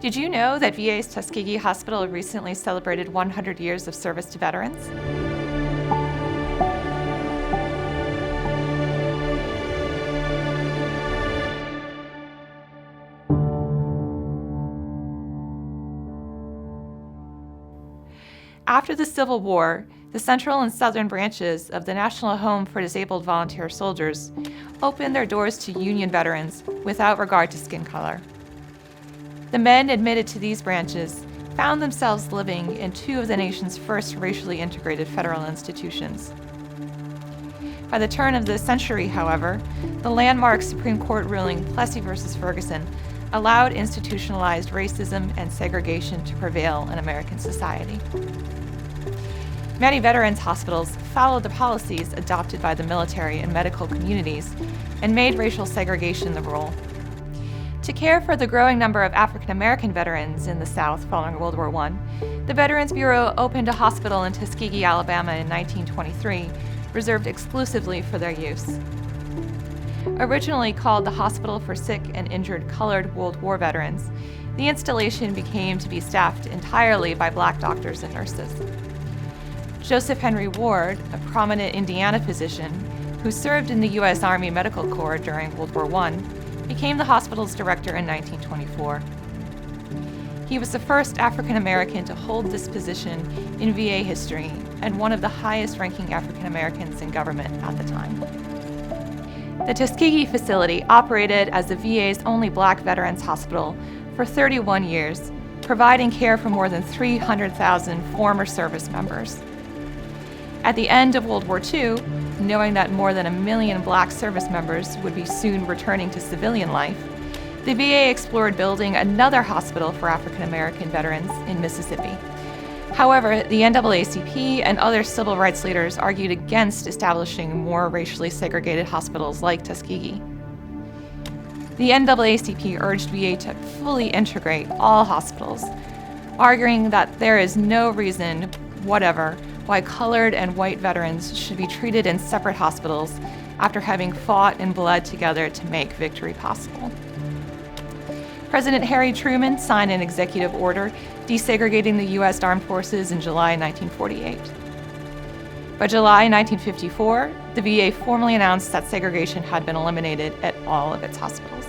Did you know that VA's Tuskegee Hospital recently celebrated 100 years of service to veterans? After the Civil War, the central and southern branches of the National Home for Disabled Volunteer Soldiers opened their doors to Union veterans without regard to skin color. The men admitted to these branches found themselves living in two of the nation's first racially integrated federal institutions. By the turn of the century, however, the landmark Supreme Court ruling Plessy v. Ferguson allowed institutionalized racism and segregation to prevail in American society. Many veterans' hospitals followed the policies adopted by the military and medical communities and made racial segregation the rule. To care for the growing number of African American veterans in the South following World War I, the Veterans Bureau opened a hospital in Tuskegee, Alabama in 1923, reserved exclusively for their use. Originally called the Hospital for Sick and Injured Colored World War Veterans, the installation became to be staffed entirely by Black doctors and nurses. Joseph Henry Ward, a prominent Indiana physician who served in the U.S. Army Medical Corps during World War I, became the hospital's director in 1924. He was the first African American to hold this position in VA history and one of the highest-ranking African Americans in government at the time. The Tuskegee facility operated as the VA's only Black veterans hospital for 31 years, providing care for more than 300,000 former service members. At the end of World War II, knowing that more than 1 million Black service members would be soon returning to civilian life, the VA explored building another hospital for African American veterans in Mississippi. However, the NAACP and other civil rights leaders argued against establishing more racially segregated hospitals like Tuskegee. The NAACP urged VA to fully integrate all hospitals, arguing that there is no reason whatever why colored and white veterans should be treated in separate hospitals after having fought and bled together to make victory possible. President Harry Truman signed an executive order desegregating the U.S. Armed Forces in July 1948. By July 1954, the VA formally announced that segregation had been eliminated at all of its hospitals.